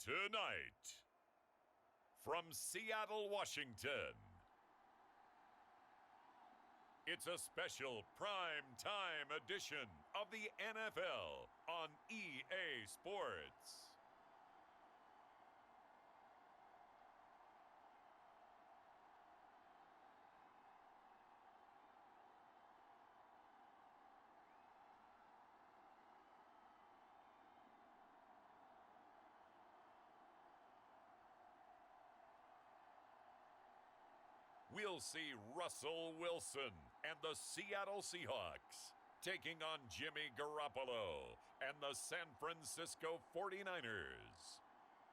Tonight, from Seattle, Washington, it's a special prime time edition of the NFL on EA Sports. We'll see Russell Wilson and the Seattle Seahawks taking on Jimmy Garoppolo and the San Francisco 49ers.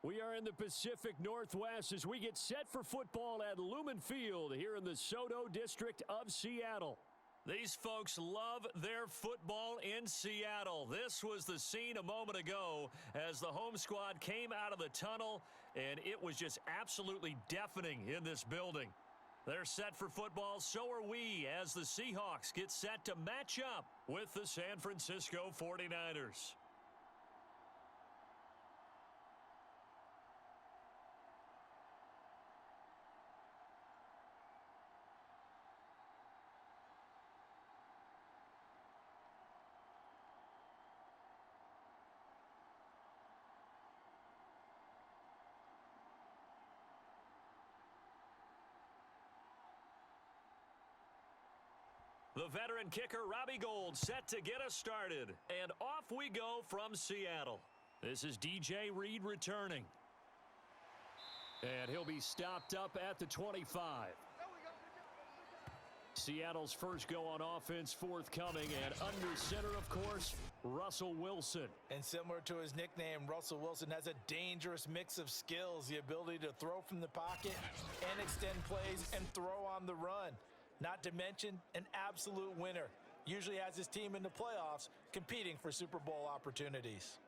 We are in the Pacific Northwest as we get set for football at Lumen Field here in the Soto District of Seattle. These folks love their football in Seattle. This was the scene a moment ago as the home squad came out of the tunnel, and it was just absolutely deafening in this building. They're set for football, so are we, as the Seahawks get set to match up with the San Francisco 49ers. The veteran kicker, Robbie Gould, set to get us started. And off we go from Seattle. This is DJ Reed returning. And he'll be stopped up at the 25. Seattle's first go on offense forthcoming, and under center, of course, Russell Wilson. And similar to his nickname, Russell Wilson has a dangerous mix of skills, the ability to throw from the pocket and extend plays and throw on the run. Not to mention an absolute winner. Usually has his team in the playoffs competing for Super Bowl opportunities.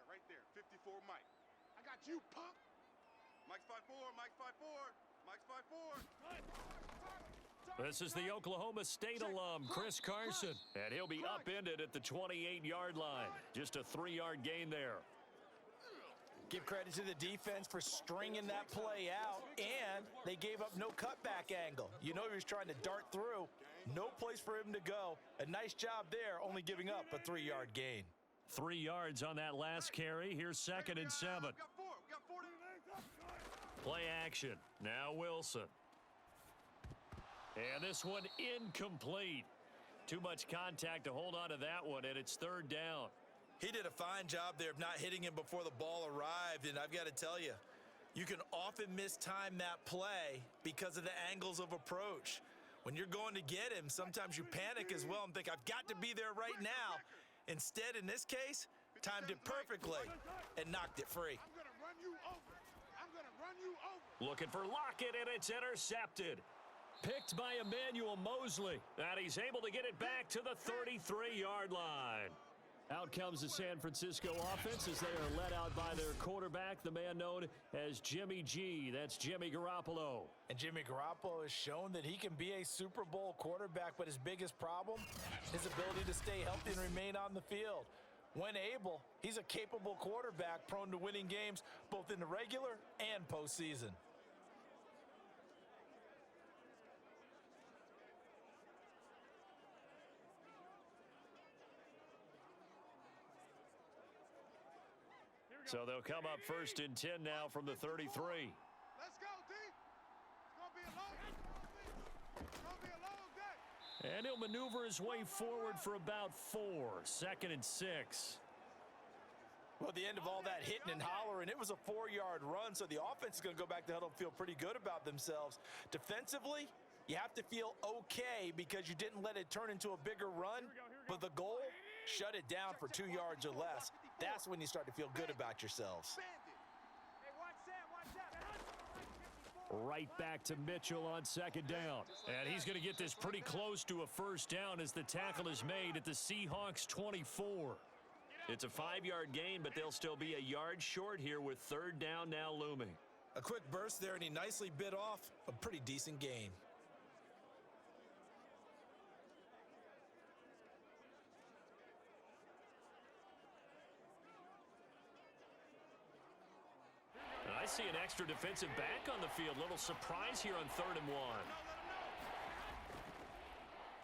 Right there. 54 Mike. I got you, punk. Mike's 5'4", Mike's 5'4", Mike's 5'4". This is the Oklahoma State alum, Chris Carson. And he'll be upended at the 28-yard line. Just a 3-yard gain there. Give credit to the defense for stringing that play out, and they gave up no cutback angle. You know he was trying to dart through. No place for him to go. A nice job there, only giving up a 3-yard gain. 3 yards on that last carry. Here's 2nd and 7. Play action. Now Wilson. And this one incomplete. Too much contact to hold on to that one, and it's 3rd down. He did a fine job there of not hitting him before the ball arrived, and I've got to tell you, you can often mistime that play because of the angles of approach. When you're going to get him, sometimes you panic as well and think, I've got to be there right now. Instead, in this case, timed it perfectly and knocked it free. I'm going to run you over. I'm going to run you over. Looking for Lockett, and it's intercepted. Picked by Emmanuel Mosley. And he's able to get it back to the 33-yard line. Out comes the San Francisco offense as they are led out by their quarterback, the man known as Jimmy G. That's Jimmy Garoppolo. And Jimmy Garoppolo has shown that he can be a Super Bowl quarterback, but his biggest problem, his ability to stay healthy and remain on the field. When able, he's a capable quarterback prone to winning games both in the regular and postseason. So they'll come up 1st and 10 now from the 33. Let's go, D. It's going to be a long day. And he'll maneuver his way forward for about 4. 2nd and 6. Well, at the end of all that hitting and hollering, it was a 4-yard run, so the offense is going to go back to huddle and feel pretty good about themselves. Defensively, you have to feel okay because you didn't let it turn into a bigger run, but the goal, shut it down for 2 yards or less. That's when you start to feel good about yourselves. Right back to Mitchell on 2nd down. And he's going to get this pretty close to a 1st down as the tackle is made at the Seahawks 24. It's a 5-yard gain, but they'll still be a yard short here with 3rd down now looming. A quick burst there, and he nicely bit off a pretty decent gain. I see an extra defensive back on the field. Little surprise here on 3rd and 1.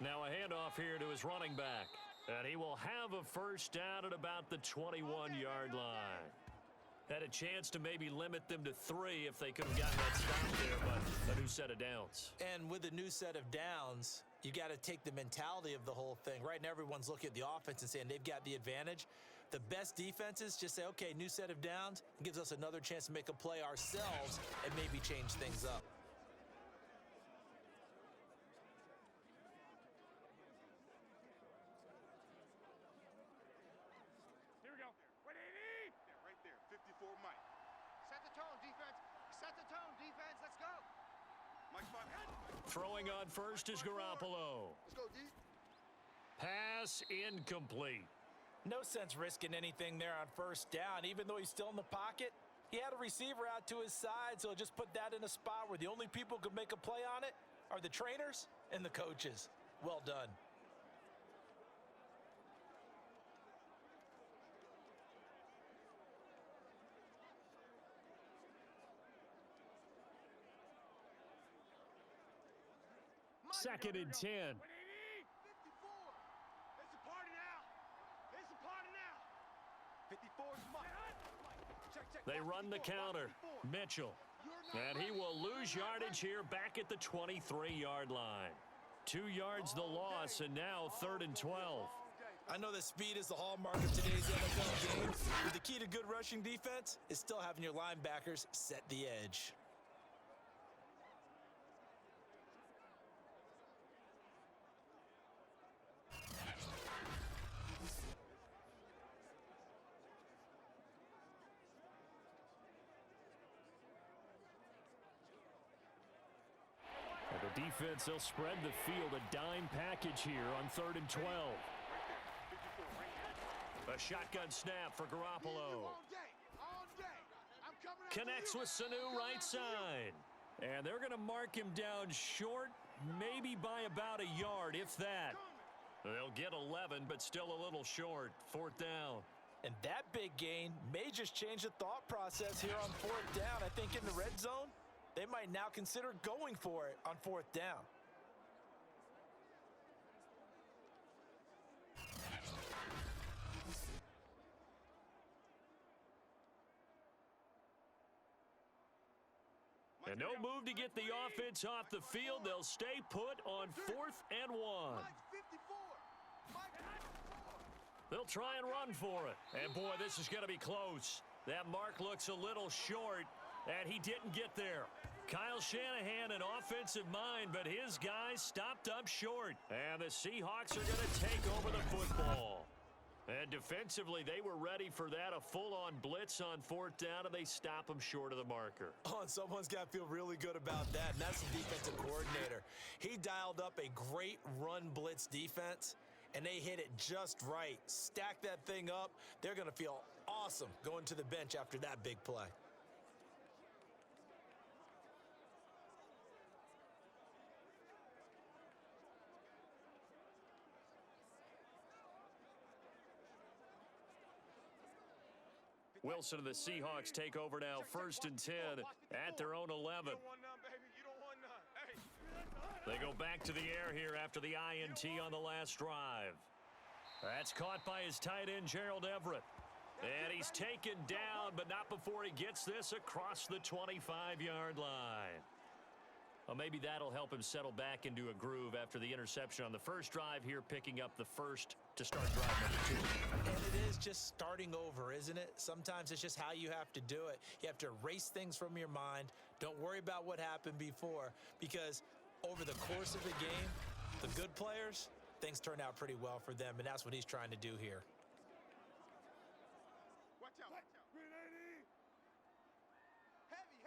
Now a handoff here to his running back. And he will have a first down at about the 21-yard line. Had a chance to maybe limit them to 3 if they could have gotten that stop there, but a new set of downs. And with a new set of downs, you got to take the mentality of the whole thing. Right now, everyone's looking at the offense and saying they've got the advantage. The best defenses just say, okay, new set of downs. It gives us another chance to make a play ourselves and maybe change things up. Here we go. 180. Yeah, right there. 54 Mike. Set the tone, defense. Set the tone, defense. Let's go. Mike's 5. Throwing on first is Garoppolo. Let's go, D. Pass incomplete. No sense risking anything there on first down. Even though he's still in the pocket, he had a receiver out to his side, so just put that in a spot where the only people who could make a play on it are the trainers and the coaches. Well done. Second and 10. 54. It's a party now. It's a party now. 54's Mike. Check. They run the counter. Mitchell. And he will lose yardage here back at the 23-yard line. 2 yards the loss, and now 3rd and 12. I know that speed is the hallmark of today's NFL game, but the key to good rushing defense is still having your linebackers set the edge. The defense, they'll spread the field. A dime package here on 3rd and 12. A shotgun snap for Garoppolo. All day. I'm coming after Connects you. with Sanu right side. And they're going to mark him down short, maybe by about a yard, if that. They'll get 11, but still a little short. 4th down. And that big gain may just change the thought process here on 4th down. I think in the red zone, they might now consider going for it on 4th down. And no move to get the offense off the field. They'll stay put on 4th and 1. Mike's 54. Mike 54. They'll try and run for it. And boy, this is going to be close. That mark looks a little short, and he didn't get there. Kyle Shanahan, an offensive mind, but his guys stopped up short. And the Seahawks are going to take over the football. And defensively, they were ready for that, a full-on blitz on 4th down, and they stop them short of the marker. Oh, and someone's got to feel really good about that, and that's the defensive coordinator. He dialed up a great run blitz defense, and they hit it just right. Stack that thing up. They're going to feel awesome going to the bench after that big play. Wilson and the Seahawks take over now, 1st and 10 at their own 11. You don't want none, baby. You don't want none. Hey. They go back to the air here after the INT on the last drive. That's caught by his tight end, Gerald Everett. And he's taken down, but not before he gets this across the 25-yard line. Well, maybe that'll help him settle back into a groove after the interception on the first drive here, picking up the first to start drive number 2. And it is just starting over, isn't it? Sometimes it's just how you have to do it. You have to erase things from your mind. Don't worry about what happened before, because over the course of the game, the good players, things turn out pretty well for them, and that's what he's trying to do here. Watch out. Watch out. 380. Heavy.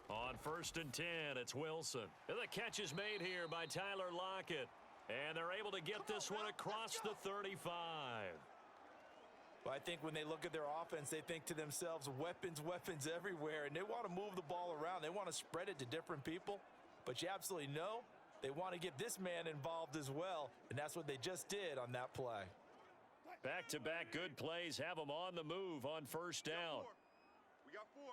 On 1st and 10, it's Wilson. And the catch is made here by Tyler Lockett. And they're able to get this one across the 35. Well, I think when they look at their offense, they think to themselves, weapons, weapons everywhere, and they want to move the ball around. They want to spread it to different people, but you absolutely know they want to get this man involved as well, and that's what they just did on that play. Back-to-back good plays have them on the move on first down. We got 4.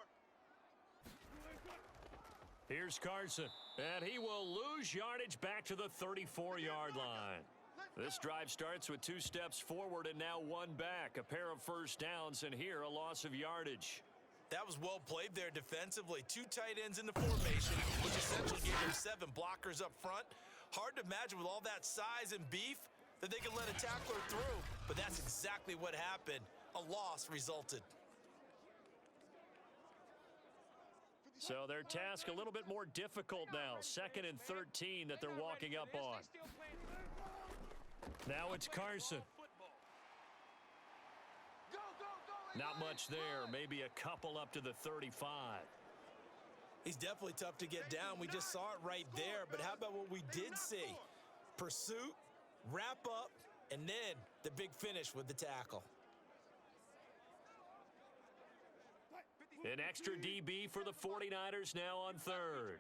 Here's Carson, and he will lose yardage back to the 34-yard line. This drive starts with 2 steps forward and now 1 back. A pair of first downs, and here a loss of yardage. That was well played there defensively. 2 tight ends in the formation, which essentially gave them 7 blockers up front. Hard to imagine with all that size and beef that they could let a tackler through, but that's exactly what happened. A loss resulted. So their task a little bit more difficult now. 2nd and 13 that they're walking up on. Now it's Carson. Not much there. Maybe a couple up to the 35. He's definitely tough to get down. We just saw it right there. But how about what we did see? Pursuit, wrap up, and then the big finish with the tackle. An extra DB for the 49ers now on 3rd.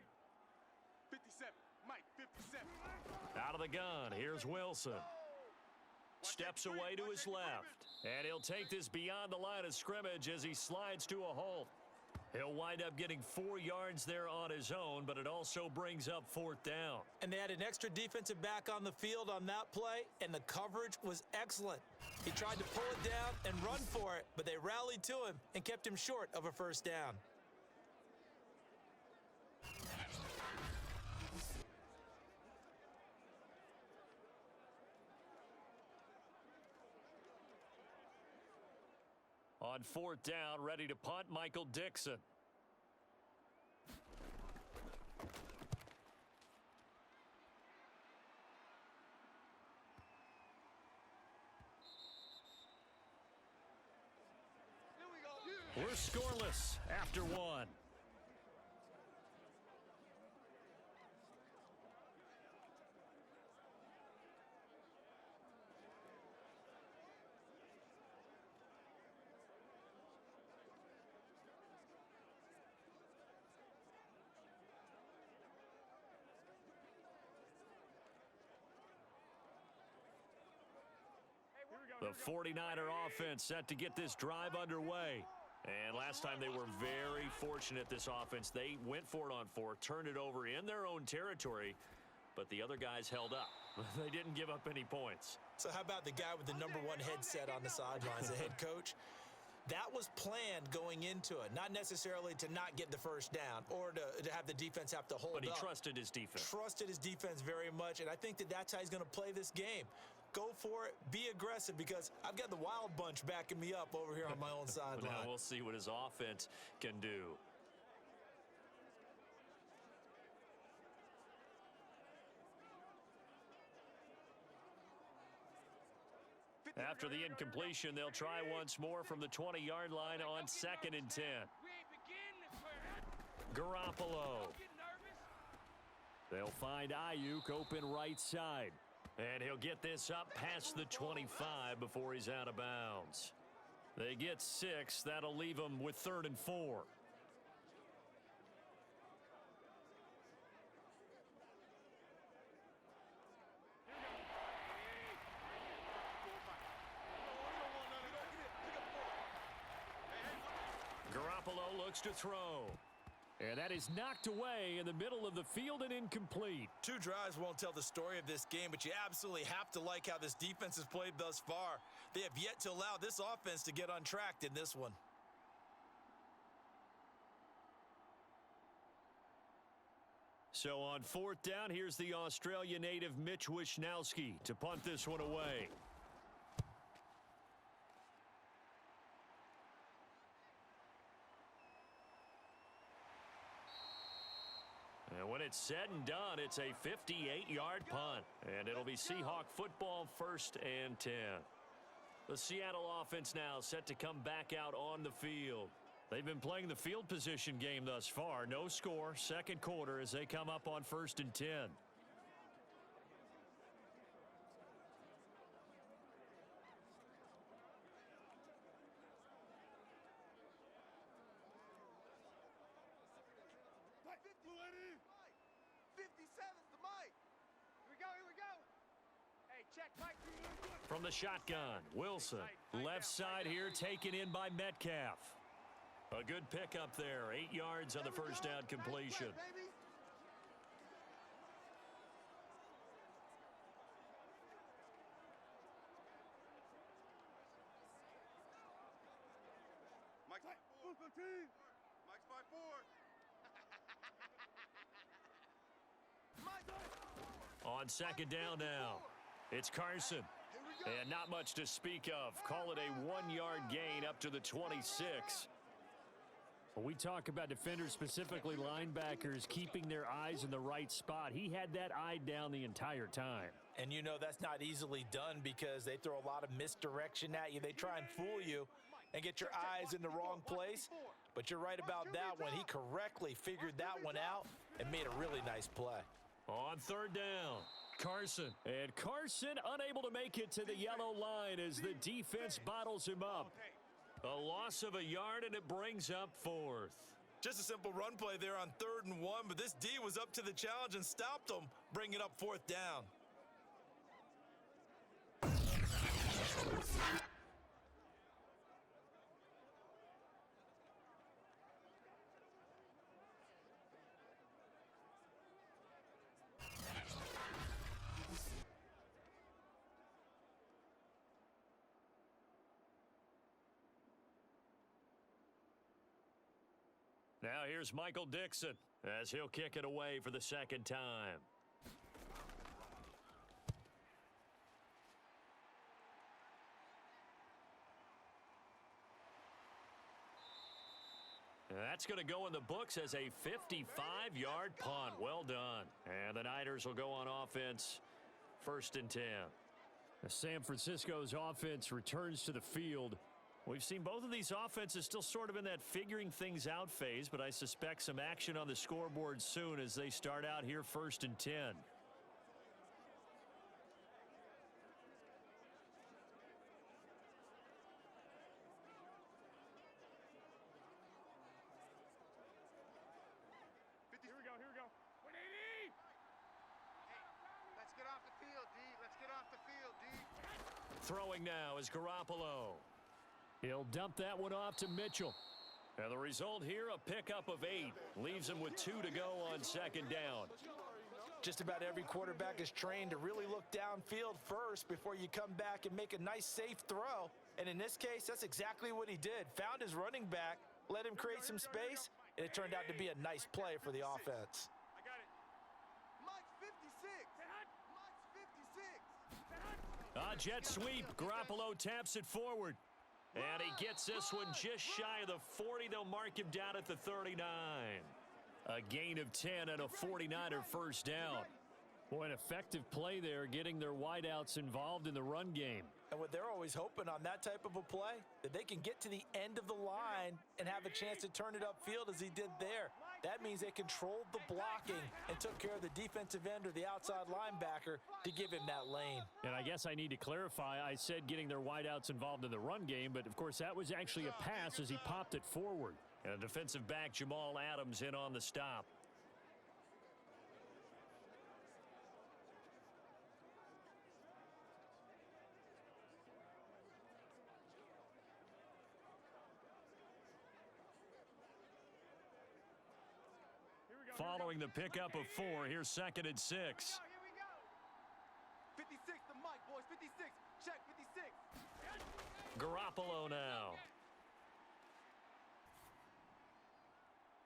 57. Mike, 57. Out of the gun, here's Wilson. Steps away to his left. And he'll take this beyond the line of scrimmage as he slides to a halt. He'll wind up getting 4 yards there on his own, but it also brings up 4th down. And they had an extra defensive back on the field on that play, and the coverage was excellent. He tried to pull it down and run for it, but they rallied to him and kept him short of a first down. On 4th down, ready to punt, Michael Dixon. We're scoreless after 1. The 49er offense set to get this drive underway. And last time they were very fortunate, this offense. They went for it on 4, turned it over in their own territory, but the other guys held up. They didn't give up any points. So how about the guy with the #1 headset on the sidelines, the head coach? That was planned going into it, not necessarily to not get the first down or to have the defense have to hold up. But he trusted his defense. Trusted his defense very much, and I think that that's how he's going to play this game. Go for it, be aggressive, because I've got the wild bunch backing me up over here on my own sideline. Now we'll see what his offense can do. After the incompletion, they'll try once more from the 20-yard line on 2nd and 10. Garoppolo. They'll find Ayuk open right side. And he'll get this up past the 25 before he's out of bounds. They get 6. That'll leave them with 3rd and 4. Garoppolo looks to throw. And that is knocked away in the middle of the field and incomplete. 2 drives won't tell the story of this game, but you absolutely have to like how this defense has played thus far. They have yet to allow this offense to get untracked in this one. So on 4th down, here's the Australia native Mitch Wishnowski to punt this one away. And when it's said and done, it's a 58-yard punt. And it'll be Seahawk football, 1st and 10. The Seattle offense now set to come back out on the field. They've been playing the field position game thus far. No score, 2nd quarter as they come up on 1st and 10. From the shotgun, Wilson. Left side here taken in by Metcalf. A good pickup there. 8 yards on the first down completion. Mike's 5-4. Mike's 5-4. On second down now, it's Carson. And not much to speak of. Call it a 1-yard gain up to the 26. When we talk about defenders, specifically linebackers, keeping their eyes in the right spot, he had that eye down the entire time. And you know that's not easily done because they throw a lot of misdirection at you. They try and fool you and get your eyes in the wrong place. But you're right about that one. He correctly figured that one out and made a really nice play. On third down, Carson. And Carson unable to make it to the yellow line as the defense bottles him up. A loss of a yard, and it brings up fourth. Just a simple run play there on 3rd and 1, but this D was up to the challenge and stopped him, bringing up 4th down. Now here's Michael Dixon as he'll kick it away for the second time. That's going to go in the books as a 55-yard punt. Well done. And the Niners will go on offense, 1st and 10. San Francisco's offense returns to the field. We've seen both of these offenses still sort of in that figuring things out phase, but I suspect some action on the scoreboard soon as they start out here 1st and 10. Here we go. 180! Let's get off the field, D. Let's get off the field, D. Throwing now is Garoppolo. He'll dump that one off to Mitchell. And the result here, a pickup of 8. Leaves him with 2 to go on second down. Just about every quarterback is trained to really look downfield first before you come back and make a nice, safe throw. And in this case, that's exactly what he did. Found his running back, let him create some space, and it turned out to be a nice play for the offense. I got it. Mike's 56. Mike's 56. Jet sweep. Garoppolo taps it forward. And he gets this one just shy of the 40. They'll mark him down at the 39. A gain of 10 and a 49er first down. Boy, an effective play there, getting their wideouts involved in the run game. And what they're always hoping on that type of a play, that they can get to the end of the line and have a chance to turn it upfield as he did there. That means they controlled the blocking and took care of the defensive end or the outside linebacker to give him that lane. And I guess I need to clarify, I said getting their wideouts involved in the run game, but of course that was actually a pass as he popped it forward. And a defensive back, Jamal Adams, in on the stop. Following the pickup of 4, here's 2nd and 6. Here we go. 56 to Mike, boys. 56. Check 56. Garoppolo now.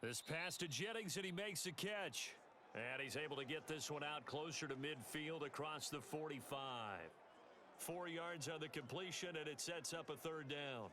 This pass to Jennings, and he makes the catch. And he's able to get this one out closer to midfield across the 45. 4 yards on the completion, and it sets up a 3rd down.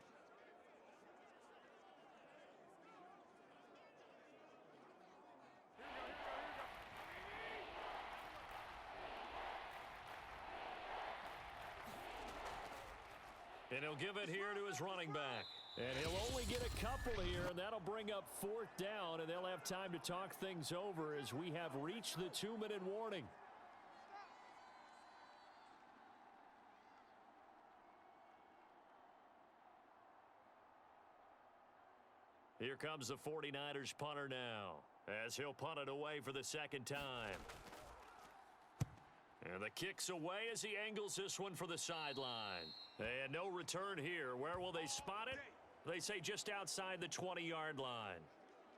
And he'll give it here to his running back. And he'll only get a couple here, and that'll bring up 4th down, and they'll have time to talk things over as we have reached the 2-minute warning. Here comes the 49ers punter now, as he'll punt it away for the 2nd time. And And the kick's away as he angles this one for the sideline. And no return here. Where will they spot it? They say just outside the 20-yard line.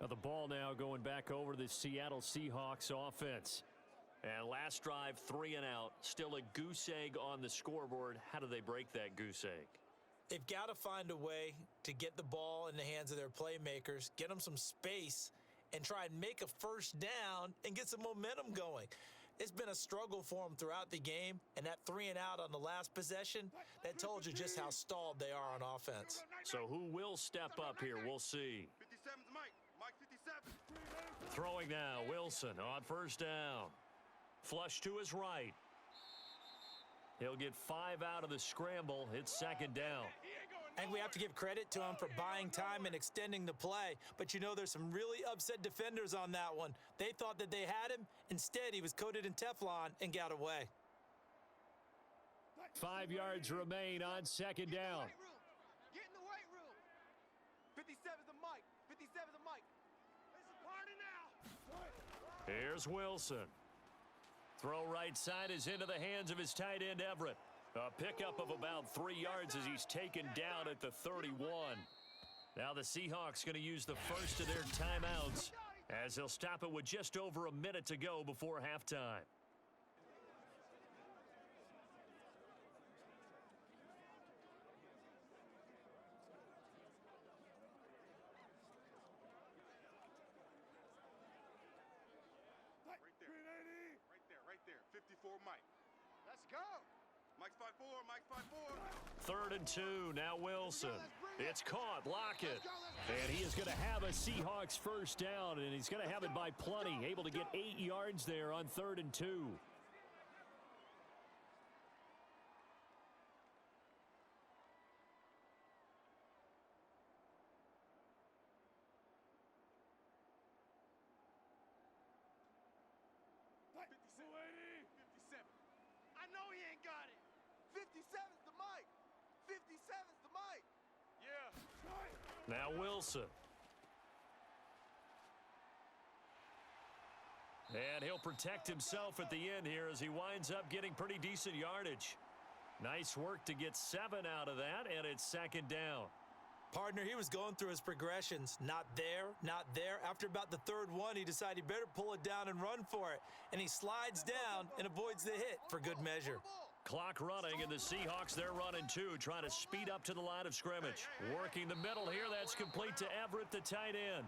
Now the ball now going back over to the Seattle Seahawks offense. And last drive, 3 and out. Still a goose egg on the scoreboard. How do they break that goose egg? They've got to find a way to get the ball in the hands of their playmakers, get them some space, and try and make a first down and get some momentum going. It's been a struggle for them throughout the game, and that 3 and out on the last possession, that told you just how stalled they are on offense. So who will step up here? We'll see. 57's Mike. Mike 57. Throwing now, Wilson on first down. Flush to his right. He'll get 5 out of the scramble. It's second down. And we have to give credit to him for buying time and extending the play. But you know, there's some really upset defenders on that one. They thought that they had him. Instead, he was coated in Teflon and got away. 5 yards remain on second down. Get in the weight room. 57's the Mike. 57's the Mike. It's a party now. Here's Wilson. Throw right side is into the hands of his tight end, Everett. A pickup of about 3 yards as he's taken down at the 31. Now the Seahawks going to use the first of their timeouts as they'll stop it with just over a minute to go before halftime. Right there. 54 Mike. Let's go. Mike's 5'4", Mike's 5'4". 3rd and 2, now Wilson. It's caught, Lockett. And he is going to have a Seahawks first down, and he's going to have it by plenty. Able to get 8 yards there on 3rd and 2. I know he ain't got it. 57's the Mike. 57's the Mike. Yeah. Now Wilson. And he'll protect himself at the end here as he winds up getting pretty decent yardage. Nice work to get 7 out of that, and it's second down. Partner, he was going through his progressions. Not there, not there. After about the 3rd one, he decided he better pull it down and run for it. And he slides down and avoids the hit for good measure. Clock running, and the Seahawks, they're running too, trying to speed up to the line of scrimmage. Working the middle here, that's complete to Everett, the tight end.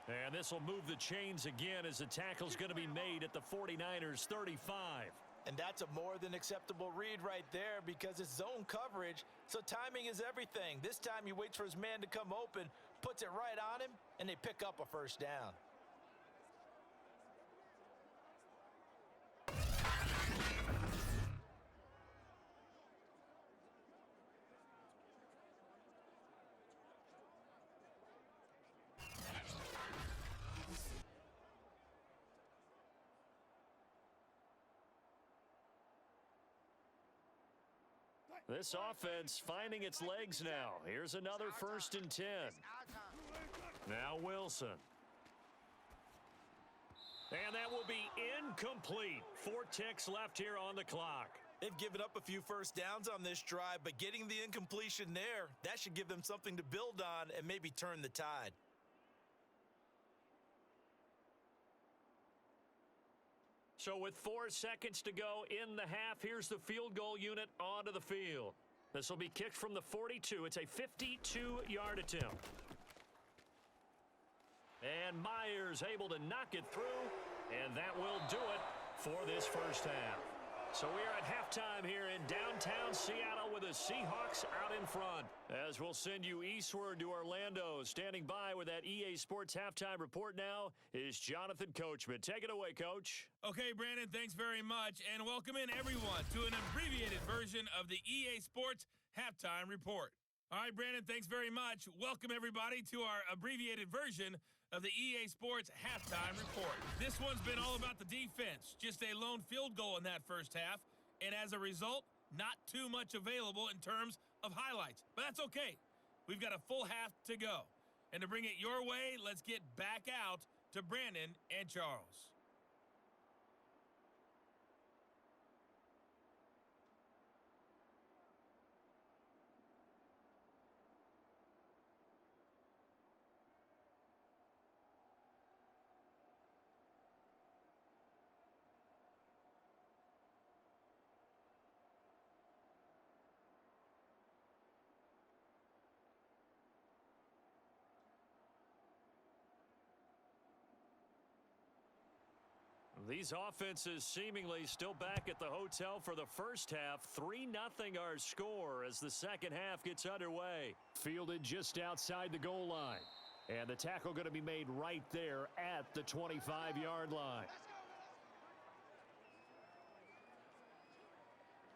And this will move the chains again as the tackle's going to be made at the 49ers' 35. And that's a more than acceptable read right there because it's zone coverage, so timing is everything. This time he waits for his man to come open, puts it right on him, and they pick up a first down. This offense finding its legs now. Here's another 1st and 10. Now Wilson. And that will be incomplete. 4 ticks left here on the clock. They've given up a few first downs on this drive, but getting the incompletion there, that should give them something to build on and maybe turn the tide. So with 4 seconds to go in the half, here's the field goal unit onto the field. This will be kicked from the 42. It's a 52-yard attempt. And Myers able to knock it through, and that will do it for this first half. So we are at halftime here in downtown Seattle with the Seahawks out in front. As we'll send you eastward to Orlando. Standing by with that EA Sports halftime report now is Jonathan Coachman. Take it away, Coach. Okay, Brandon, thanks very much. And welcome in, everyone, to an abbreviated version of the EA Sports halftime report. All right, Brandon, thanks very much. Welcome, everybody, to our abbreviated version of the EA Sports halftime report. This one's been all about the defense. Just a lone field goal in that first half. And as a result, not too much available in terms of highlights. But that's okay. We've got a full half to go. And to bring it your way, let's get back out to Brandon and Charles. These offenses seemingly still back at the hotel for the first half. 3-0 our score as the second half gets underway. Fielded just outside the goal line. And the tackle going to be made right there at the 25-yard line.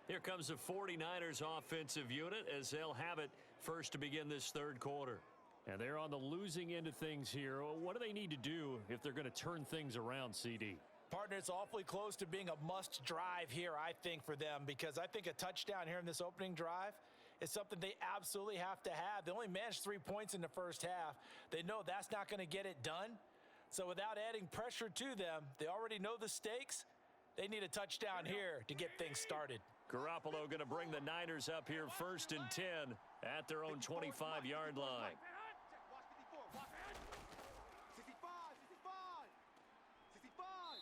Here comes the 49ers offensive unit as they'll have it first to begin this third quarter. And they're on the losing end of things here. What do they need to do if they're going to turn things around, CD? Partner, it's awfully close to being a must drive here, I think, for them, because I think a touchdown here in this opening drive is something they absolutely have to have. They only managed 3 points in the first half. They know that's not going to get it done. So without adding pressure to them, they already know the stakes. They need a touchdown here to get things started. Garoppolo going to bring the Niners up here first and 10 at their own 25-yard line.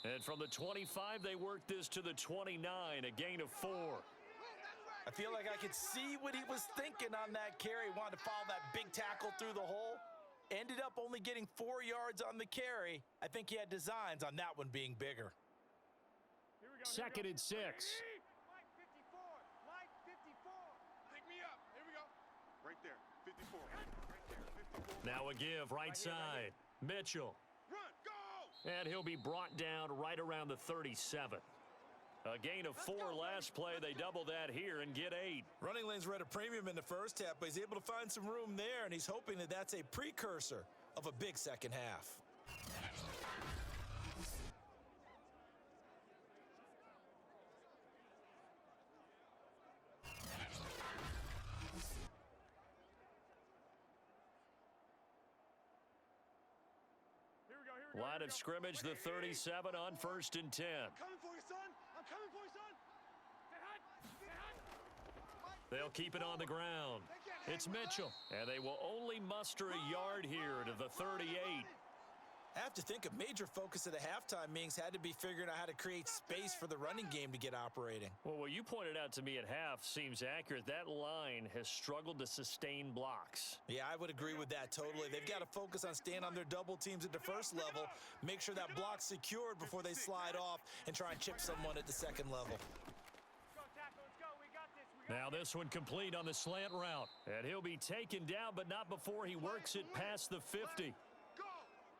And from the 25, they work this to the 29, a gain of 4. I feel like I could see what he was thinking on that carry. Wanted to follow that big tackle through the hole. Ended up only getting 4 yards on the carry. I think he had designs on that one being bigger. Second and 6. Line 54. Pick me up. Here we go. Right there. 54. Right there. 54. Now a give right side. Mitchell. Run. Go. And he'll be brought down right around the 37. A gain of 4 last play. They double that here and get 8. Running lanes were at a premium in the first half, but he's able to find some room there, and he's hoping that that's a precursor of a big second half. Line of scrimmage, the 37 on first and 10. Coming for you, son. I'm coming for you, son. They'll keep it on the ground. It's Mitchell, and they will only muster a yard here to the 38. I have to think a major focus of the halftime meetings had to be figuring out how to create space for the running game to get operating. Well, what you pointed out to me at half seems accurate. That line has struggled to sustain blocks. Yeah, I would agree with that totally. They've got to focus on staying on their double teams at the first level, make sure that block's secured before they slide off and try and chip someone at the second level. Now this one complete on the slant route. And he'll be taken down, but not before he works it past the 50.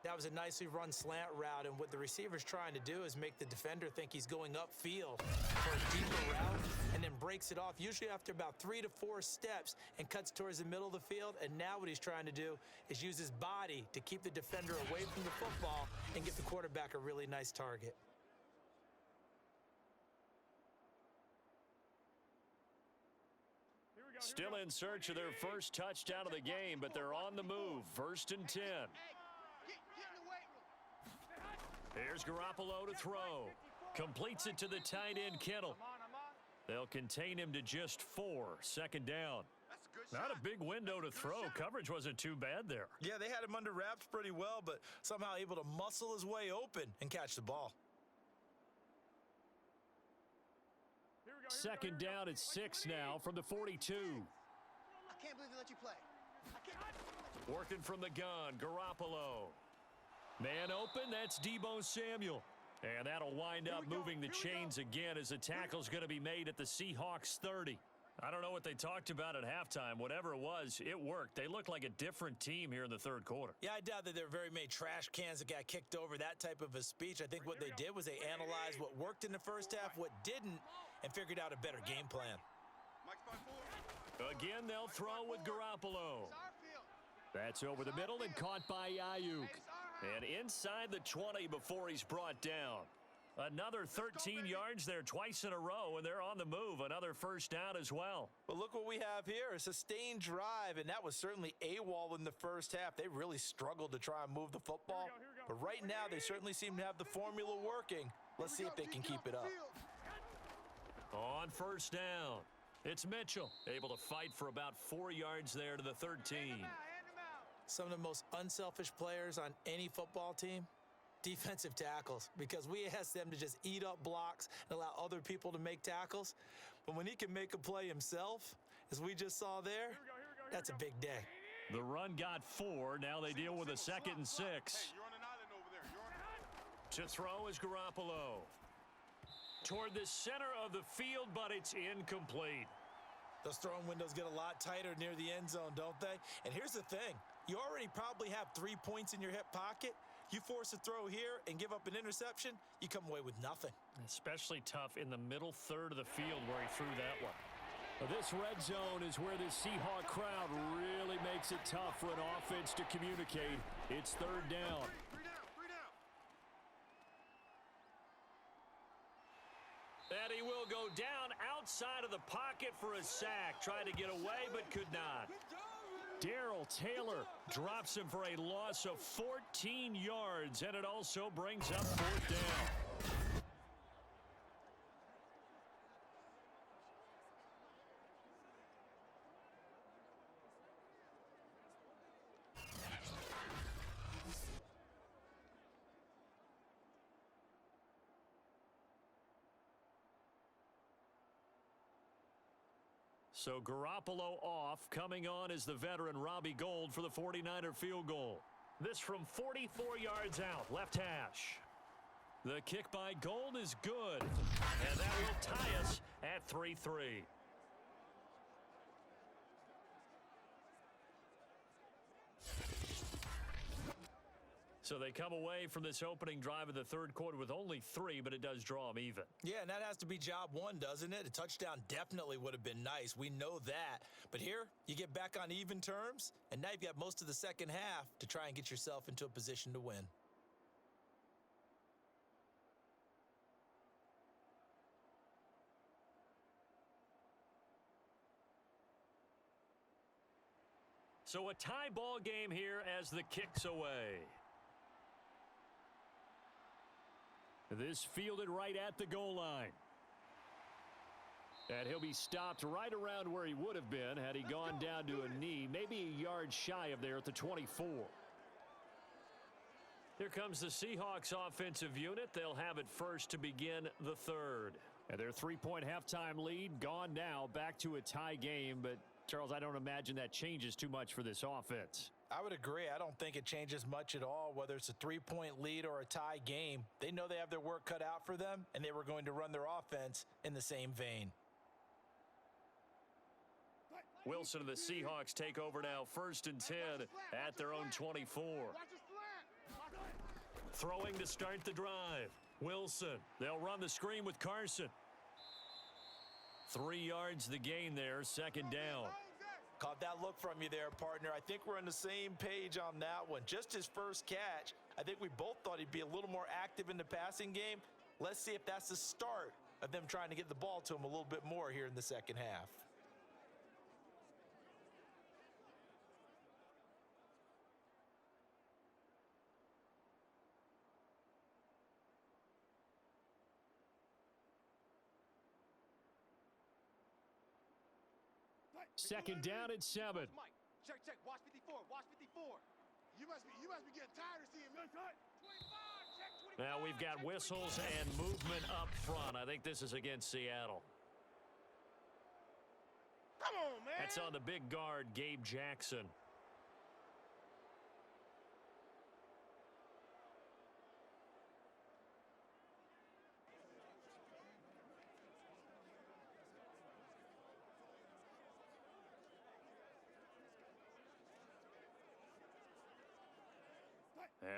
That was a nicely run slant route, and what the receiver's trying to do is make the defender think he's going upfield for a deeper route, and then breaks it off, usually after about 3 to 4 steps, and cuts towards the middle of the field. And now what he's trying to do is use his body to keep the defender away from the football and give the quarterback a really nice target. Still in search of their first touchdown of the game, but they're on the move. First and 10. Here's Garoppolo to throw. Completes it to the tight end, Kittle. They'll contain him to just 4. Second down. Not a big window to throw. Coverage wasn't too bad there. Yeah, they had him under wraps pretty well, but somehow able to muscle his way open and catch the ball. Second down at 6 now from the 42. I can't believe they let you play. Working from the gun, Garoppolo. Man open, that's Deebo Samuel. And that'll wind up moving the chains again as the tackle's going to be made at the Seahawks 30. I don't know what they talked about at halftime. Whatever it was, it worked. They look like a different team here in the third quarter. Yeah, I doubt that there were very many trash cans that got kicked over, that type of a speech. I think what they did was they analyzed what worked in the first half, what didn't, and figured out a better game plan. Again, they'll throw with Garoppolo. That's over the middle and caught by Ayuk. And inside the 20 before he's brought down. Another 13 yards there twice in a row, and they're on the move. Another first down as well. But look what we have here, a sustained drive, and that was certainly AWOL in the first half. They really struggled to try and move the football. But right now, they certainly seem to have the formula working. Let's see if they can keep it up. On first down, it's Mitchell, able to fight for about 4 yards there to the 13. Some of the most unselfish players on any football team, defensive tackles, because we ask them to just eat up blocks and allow other people to make tackles. But when he can make a play himself, as we just saw there, that's a big day. The run got 4. Now they deal with a 2nd and 6. To throw is Garoppolo. Toward the center of the field, but it's incomplete. Those throwing windows get a lot tighter near the end zone, don't they? And here's the thing. You already probably have 3 points in your hip pocket. You force a throw here and give up an interception, you come away with nothing. Especially tough in the middle third of the field where he threw that one. This red zone is where the Seahawk crowd really makes it tough for an offense to communicate. It's third down. Three down, three down. And he will go down outside of the pocket for a sack. Tried to get away, but could not. Darrell Taylor drops him for a loss of 14 yards, and it also brings up fourth down. So Garoppolo off. Coming on is the veteran Robbie Gould for the 49er field goal. This from 44 yards out, left hash. The kick by Gould is good. And that will tie us at 3-3. So they come away from this opening drive of the third quarter with only 3, but it does draw them even. Yeah, and that has to be job one, doesn't it? A touchdown definitely would have been nice. We know that. But here, you get back on even terms, and now you've got most of the second half to try and get yourself into a position to win. So a tie ball game here as the kick's away. This fielded right at the goal line. And he'll be stopped right around where he would have been had he gone down to a knee, maybe a yard shy of there at the 24. Here comes the Seahawks offensive unit. They'll have it first to begin the third. And their 3-point halftime lead gone now, back to a tie game. But, Charles, I don't imagine that changes too much for this offense. I would agree. I don't think it changes much at all, whether it's a 3-point lead or a tie game. They know they have their work cut out for them, and they were going to run their offense in the same vein. Wilson and the Seahawks take over now, 1st and 10 at their own 24. Throwing to start the drive. Wilson. They'll run the screen with Carson. 3 yards the gain there, 2nd down. Caught that look from you there, partner. I think we're on the same page on that one. Just his first catch, I think we both thought he'd be a little more active in the passing game. Let's see if that's the start of them trying to get the ball to him a little bit more here in the second half. Second down at 7. Mike, check, watch 54, watch 54. You must be getting tired of seeing me. 25, check 25. Now we've got whistles and movement up front. I think this is against Seattle. Come on, man. That's on the big guard, Gabe Jackson.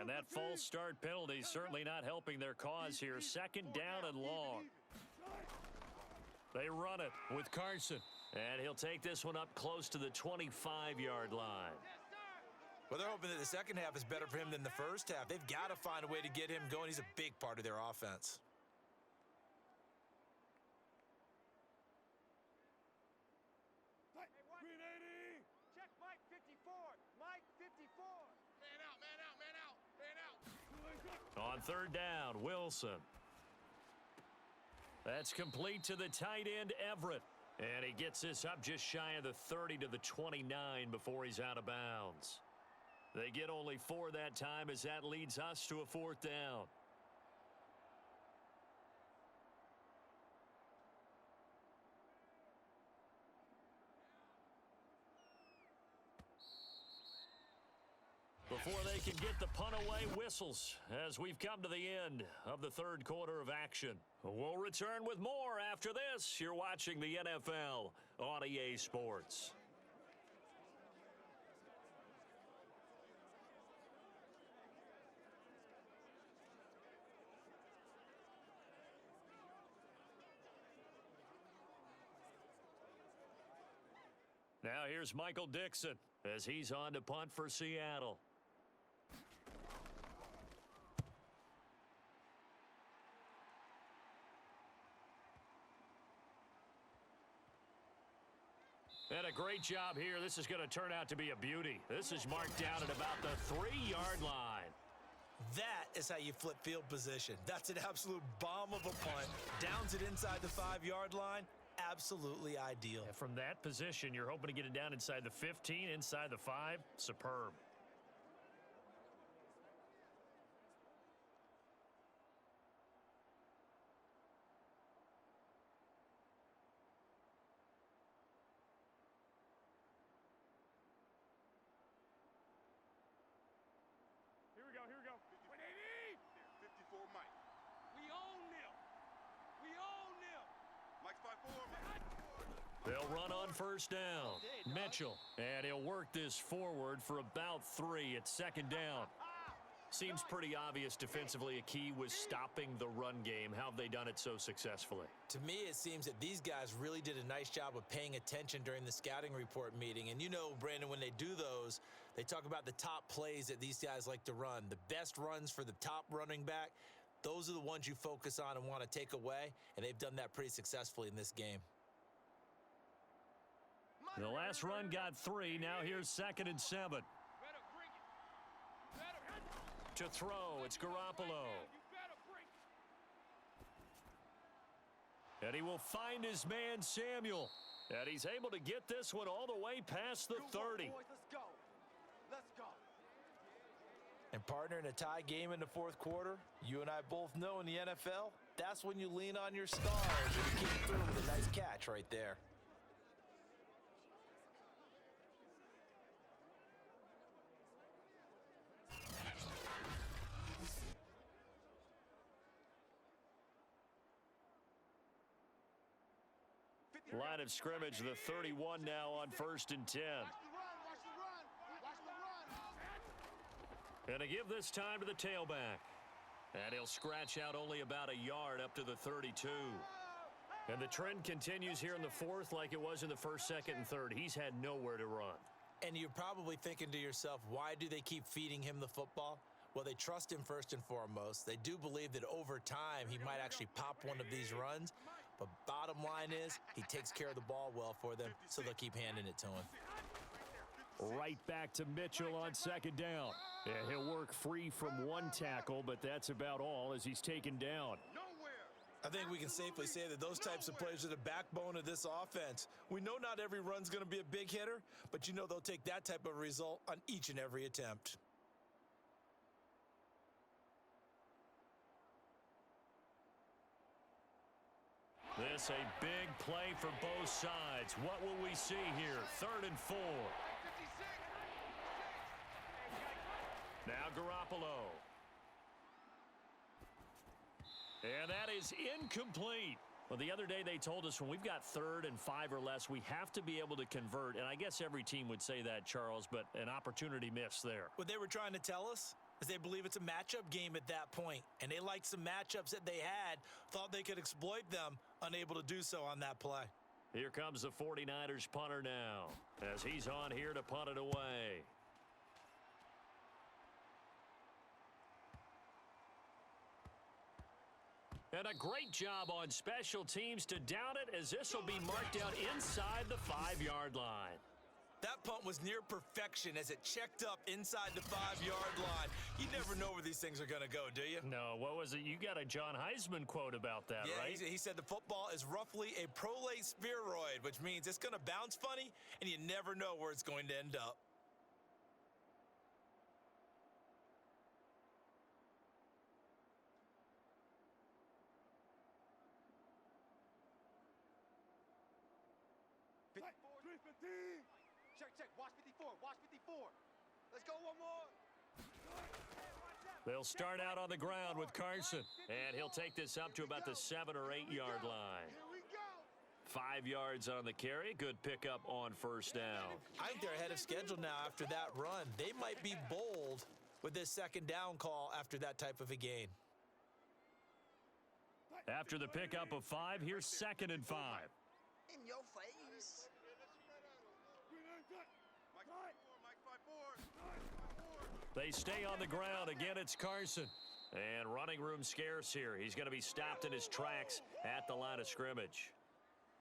And that false start penalty certainly not helping their cause here. 2nd down and long. They run it with Carson. And he'll take this one up close to the 25-yard line. Well, they're hoping that the second half is better for him than the first half. They've got to find a way to get him going. He's a big part of their offense. Check Mike 54, Mike 54. Man out, man out, man out, man out. On 3rd down, Wilson. That's complete to the tight end, Everett. And he gets this up just shy of the 30 to the 29 before he's out of bounds. They get only 4 that time as that leads us to a 4th down. before they can get the punt away whistles as we've come to the end of the third quarter of action. We'll return with more after this. You're watching the NFL on EA Sports. Now here's Michael Dixon as he's on to punt for Seattle. And a great job here. This is going to turn out to be a beauty. This is marked down at about the 3-yard line. That is how you flip field position. That's an absolute bomb of a punt. Downs it inside the 5-yard line. Absolutely ideal. And from that position, you're hoping to get it down inside the 15, inside the 5. Superb. Here we go. 54 Mike. We own them. We own them. Mike's 5-4, Mike. They'll run on first down. Mitchell, and he'll work this forward for about 3 at second down. Seems pretty obvious defensively a key was stopping the run game. How have they done it so successfully? To me, it seems that these guys really did a nice job of paying attention during the scouting report meeting. And you know, Brandon, when they do those, they talk about the top plays that these guys like to run. The best runs for the top running back, those are the ones you focus on and want to take away. And they've done that pretty successfully in this game. The last run got 3. Now here's 2nd and 7. Better bring it. Better. To throw, it's Garoppolo. You better bring it. And he will find his man, Samuel. And he's able to get this one all the way past the 30. Boys, let's go. Let's go. And partner, in a tie game in the fourth quarter, you and I both know in the NFL, that's when you lean on your stars. And you came through with a nice catch right there. Line of scrimmage, the 31 now on 1st and 10. Watch the run. Watch the run. And to give this time to the tailback. And he'll scratch out only about a yard up to the 32. And the trend continues here in the fourth like it was in the first, second, and third. He's had nowhere to run. And you're probably thinking to yourself, why do they keep feeding him the football? Well, they trust him first and foremost. They do believe that over time he might actually pop one of these runs. But bottom line is, he takes care of the ball well for them, so they'll keep handing it to him. Right back to Mitchell on 2nd down. And he'll work free from one tackle, but that's about all as he's taken down. I think we can safely say that those types of plays are the backbone of this offense. We know not every run's going to be a big hitter, but you know they'll take that type of result on each and every attempt. This a big play for both sides. What will we see here? 3rd and 4. Now Garoppolo. And that is incomplete. Well, the other day they told us when we've got 3rd and 5 or less, we have to be able to convert. And I guess every team would say that, Charles, but an opportunity missed there. What they were trying to tell us is they believe it's a matchup game at that point. And they liked some matchups that they had, thought they could exploit them, unable to do so on that play. Here comes the 49ers punter now as he's on here to punt it away. And a great job on special teams to down it as this will be marked out inside the 5-yard line. That punt was near perfection as it checked up inside the 5-yard line. You never know where these things are going to go, do you? No, what was it? You got a John Heisman quote about that, yeah, right? He said the football is roughly a prolate spheroid, which means it's going to bounce funny, and you never know where it's going to end up. Check. Watch 54. Let's go one more. They'll start out on the ground with Carson, and he'll take this up to about the 7 or 8 yard line. 5 yards on the carry. Good pickup on first down. I think they're ahead of schedule now after that run. They might be bold with this second down call after that type of a gain. After the pickup of 5, here's 2nd and 5. In your face. They stay on the ground. Again, it's Carson. And running room scarce here. He's going to be stopped in his tracks at the line of scrimmage.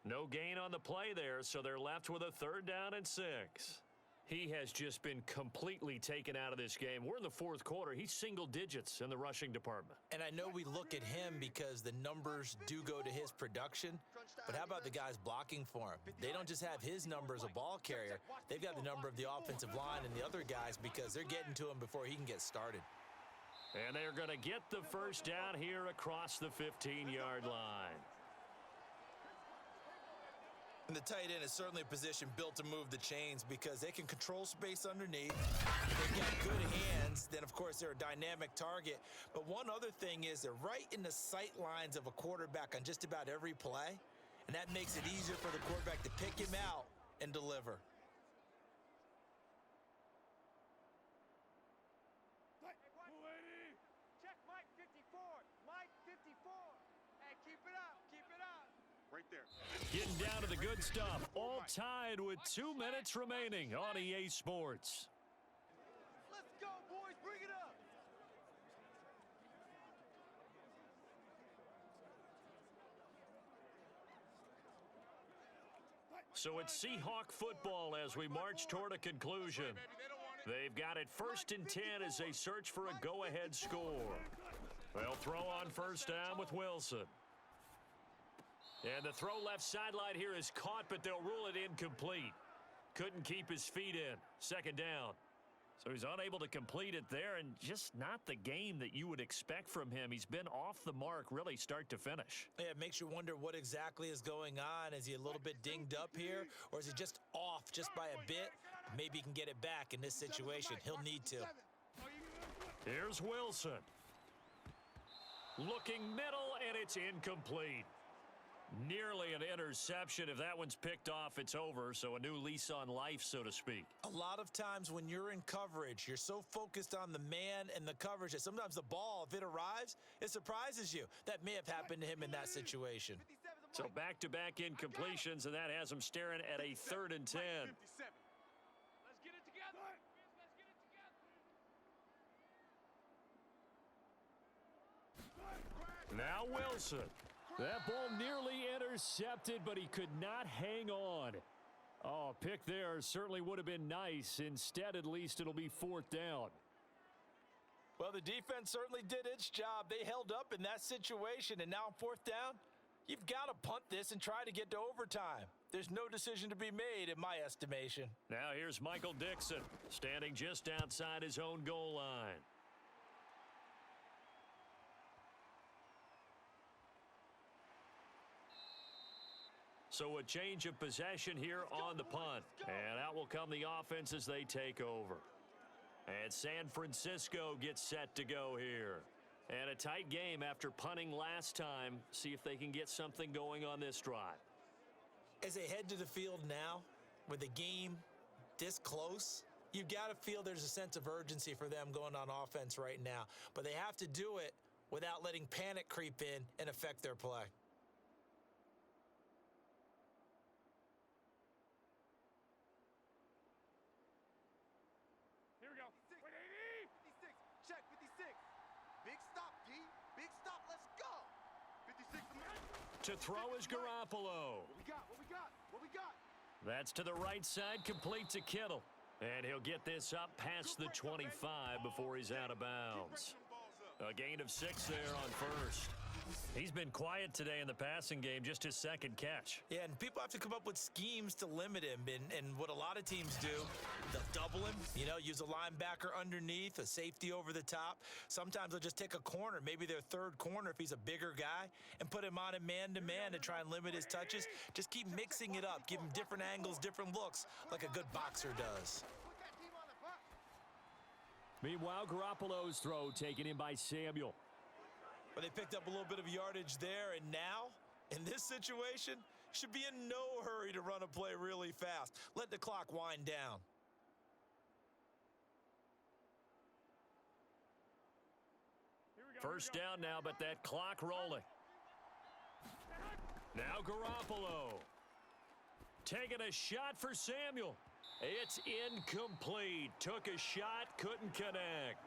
No gain on the play there, so they're left with a 3rd down and 6. He has just been completely taken out of this game. We're in the 4th quarter. He's single digits in the rushing department. And I know we look at him because the numbers do go to his production, but how about the guys blocking for him? They don't just have his number as a ball carrier. They've got the number of the offensive line and the other guys because they're getting to him before he can get started. And they're going to get the first down here across the 15-yard line. And the tight end is certainly a position built to move the chains because they can control space underneath. They've got good hands. Then, of course, they're a dynamic target. But one other thing is they're right in the sight lines of a quarterback on just about every play. And that makes it easier for the quarterback to pick him out and deliver. Check Mike 54. Mike 54. Hey, keep it up. Keep it up. Right there. Getting down to the good stuff. All tied with 2 minutes remaining on EA Sports. Let's go, boys. Bring it up. So it's Seahawk football as we march toward a conclusion. They've got it 1st and 10 as they search for a go-ahead score. They'll throw on first down with Wilson. And the throw left sideline here is caught, but they'll rule it incomplete. Couldn't keep his feet in. 2nd down. So he's unable to complete it there, and just not the game that you would expect from him. He's been off the mark really start to finish. Yeah, it makes you wonder what exactly is going on. Is he a little bit dinged up here, or is he just off just by a bit? Maybe he can get it back in this situation. He'll need to. Here's Wilson. Looking middle, and it's incomplete. Nearly an interception. If that one's picked off, it's over. So a new lease on life, so to speak. A lot of times when you're in coverage, you're so focused on the man and the coverage that sometimes the ball, if it arrives, it surprises you. That may have happened to him in that situation. So back-to-back incompletions, and that has him staring at a 3rd and 10. Let's get it together. Let's get it together. Now Wilson. That ball nearly intercepted, but he could not hang on. Oh, a pick there certainly would have been nice. Instead, at least, it'll be 4th down. Well, the defense certainly did its job. They held up in that situation, and now 4th down, you've got to punt this and try to get to overtime. There's no decision to be made in my estimation. Now here's Michael Dixon, standing just outside his own goal line. So a change of possession here on the punt. And out will come the offense as they take over. And San Francisco gets set to go here. And a tight game after punting last time. See if they can get something going on this drive. As they head to the field now, with the game this close, you've got to feel there's a sense of urgency for them going on offense right now. But they have to do it without letting panic creep in and affect their play. Here we go. 56. Check 56. Big stop, D. Big stop. Let's go. 56. To throw is Garoppolo. What we got? What we got? What we got? That's to the right side, complete to Kittle. And he'll get this up past the 25 before he's out of bounds. A gain of 6 there on first. He's been quiet today in the passing game, just his 2nd catch. Yeah, and people have to come up with schemes to limit him. And what a lot of teams do, they'll double him, use a linebacker underneath, a safety over the top. Sometimes they'll just take a corner, maybe their 3rd corner if he's a bigger guy, and put him on a man-to-man to try and limit his touches. Just keep mixing it up, give him different angles, different looks, like a good boxer does. Meanwhile, Garoppolo's throw taken in by Samuel. But they picked up a little bit of yardage there, and now, in this situation, should be in no hurry to run a play really fast. Let the clock wind down. First down now, but that clock rolling. Now Garoppolo. Taking a shot for Samuel. It's incomplete. Took a shot, couldn't connect.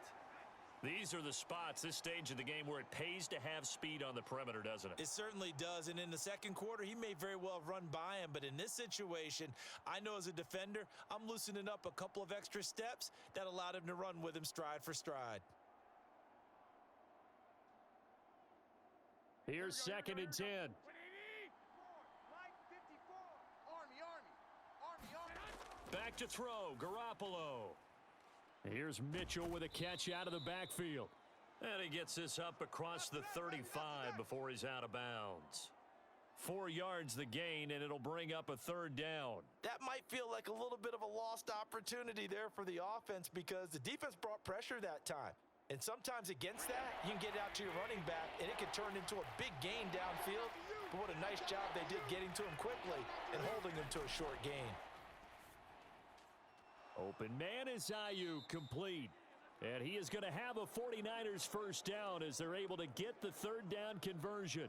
These are the spots, this stage of the game, where it pays to have speed on the perimeter, doesn't it? It certainly does, and in the second quarter, he may very well have run by him, but in this situation, I know as a defender, I'm loosening up a couple of extra steps that allowed him to run with him stride for stride. Here's second and 10. Back to throw, Garoppolo. Here's Mitchell with a catch out of the backfield. And he gets this up across the 35 before he's out of bounds. 4 yards the gain, and it'll bring up a third down. That might feel like a little bit of a lost opportunity there for the offense because the defense brought pressure that time. And sometimes against that, you can get it out to your running back, and it can turn into a big gain downfield. But what a nice job they did getting to him quickly and holding him to a short gain. Open man is Ayuk, complete. And he is going to have a 49ers first down as they're able to get the third down conversion.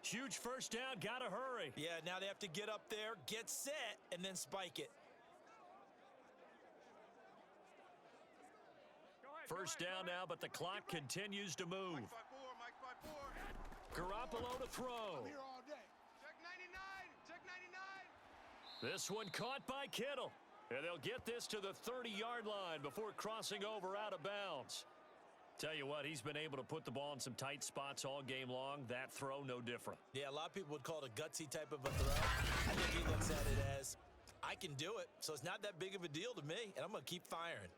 Huge first down, got to hurry. Yeah, now they have to get up there, get set, and then spike it. First down now, but the clock continues to move. Mike 5-4. Garoppolo to throw. I'm here all day. Check 99. Check 99. This one caught by Kittle. And they'll get this to the 30-yard line before crossing over out of bounds. Tell you what, he's been able to put the ball in some tight spots all game long. That throw, no different. Yeah, a lot of people would call it a gutsy type of a throw. I think he looks at it as, I can do it, so it's not that big of a deal to me, and I'm going to keep firing.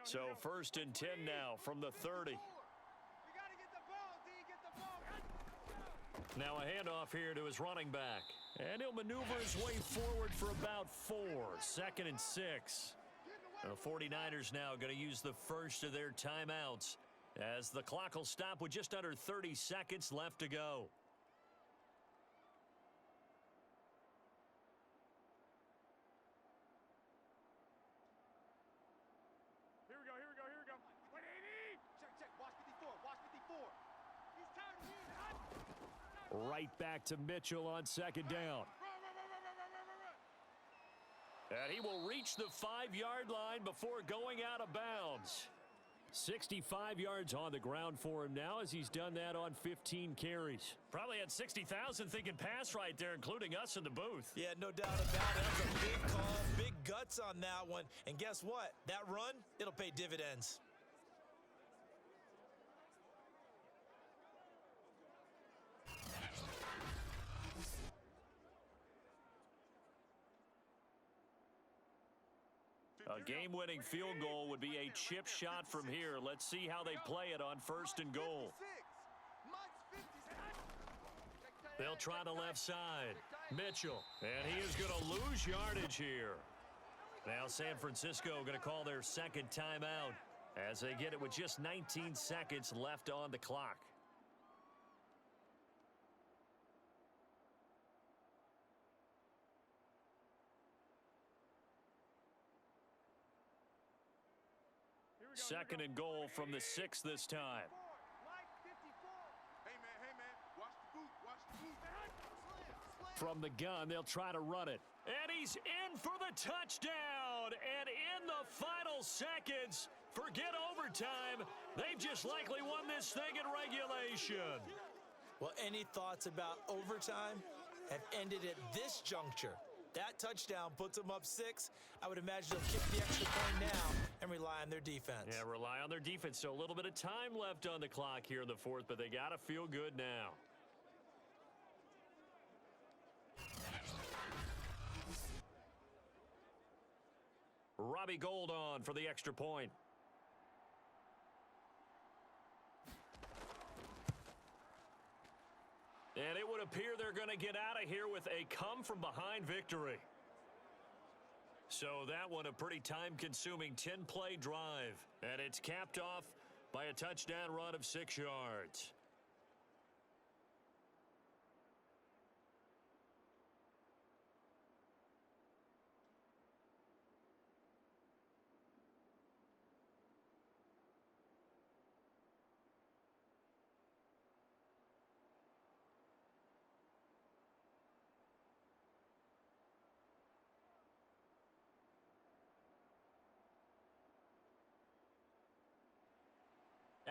So first and 10 now from the 30. We gotta get the ball, D. Get the ball. Now a handoff here to his running back. And he'll maneuver his way forward for about 4. Second and 6. And the 49ers now going to use the first of their timeouts as the clock will stop with just under 30 seconds left to go. Here we go. 180. Check. Watch 54. Watch 54. He's tired of Right back to Mitchell on second down. And he will reach the 5-yard line before going out of bounds. 65 yards on the ground for him now as he's done that on 15 carries. Probably had 60,000 thinking pass right there, including us in the booth. Yeah, no doubt about it. That was a big call, big guts on that one. And guess what? That run, it'll pay dividends. A game-winning field goal would be a chip shot from here. Let's see how they play it on first and goal. They'll try the left side. Mitchell, and he is going to lose yardage here. Now San Francisco going to call their second timeout as they get it with just 19 seconds left on the clock. Second and goal from the 6 this time. Hey, man. Watch the boot. Watch the boot. From the gun, they'll try to run it. And he's in for the touchdown. And in the final seconds, forget overtime. They've just likely won this thing in regulation. Well, any thoughts about overtime have ended at this juncture. That touchdown puts them up 6. I would imagine they'll kick the extra point now and rely on their defense. Yeah, rely on their defense. So a little bit of time left on the clock here in the 4th, but they got to feel good now. Robbie Gold on for the extra point. And it would appear they're going to get out of here with a come-from-behind victory. So that one, a pretty time-consuming 10-play drive. And it's capped off by a touchdown run of 6 yards.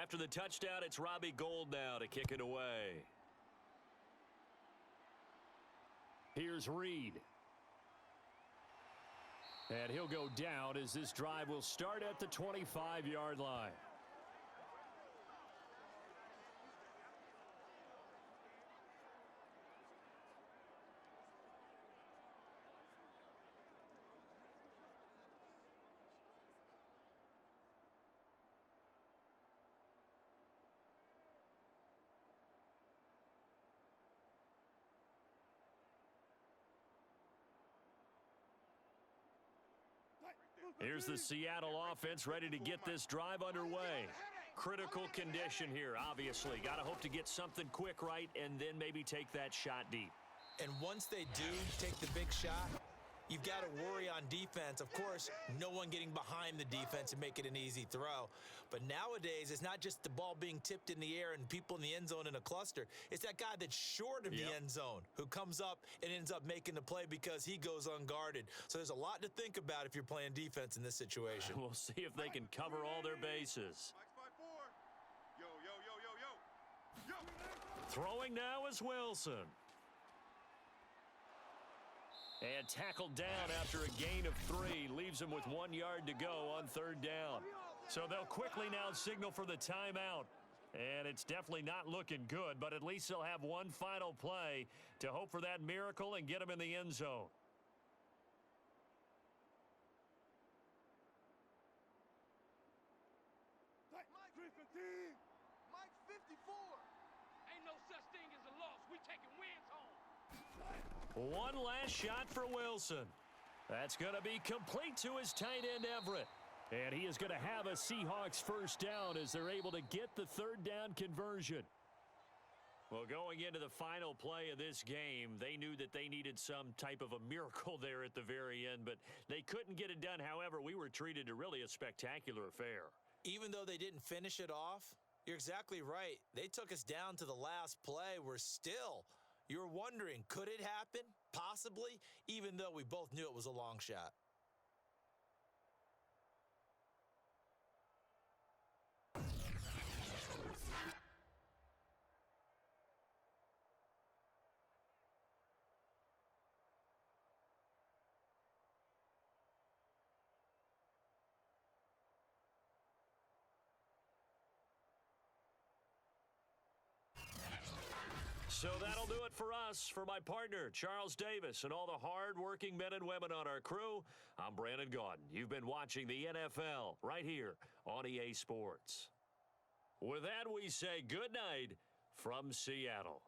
After the touchdown, it's Robbie Gould now to kick it away. Here's Reed. And he'll go down as this drive will start at the 25-yard line. Here's the Seattle offense ready to get this drive underway. Critical condition here, obviously. Got to hope to get something quick right and then maybe take that shot deep. And once they do take the big shot, you've got to worry on defense. Of course, no one getting behind the defense and make it an easy throw. But nowadays, it's not just the ball being tipped in the air and people in the end zone in a cluster. It's that guy that's short of the end zone who comes up and ends up making the play because he goes unguarded. So there's a lot to think about if you're playing defense in this situation. We'll see if they can cover all their bases. Yo, yo, yo, yo, yo. Yo. Throwing now is Wilson. And tackled down after a gain of 3. Leaves him with 1 yard to go on 3rd down. So they'll quickly now signal for the timeout. And it's definitely not looking good, but at least they'll have one final play to hope for that miracle and get them in the end zone. Mike 315. Mike 54. Ain't no such thing as a loss. We taking wins home. One last shot for Wilson. That's going to be complete to his tight end, Everett. And he is going to have a Seahawks first down as they're able to get the 3rd down conversion. Well, going into the final play of this game, they knew that they needed some type of a miracle there at the very end, but they couldn't get it done. However, we were treated to really a spectacular affair. Even though they didn't finish it off, you're exactly right. They took us down to the last play. We're still, you were wondering, could it happen? Possibly, even though we both knew it was a long shot. So that'll do it for us. For my partner, Charles Davis, and all the hard-working men and women on our crew, I'm Brandon Gaudin. You've been watching the NFL right here on EA Sports. With that, we say good night from Seattle.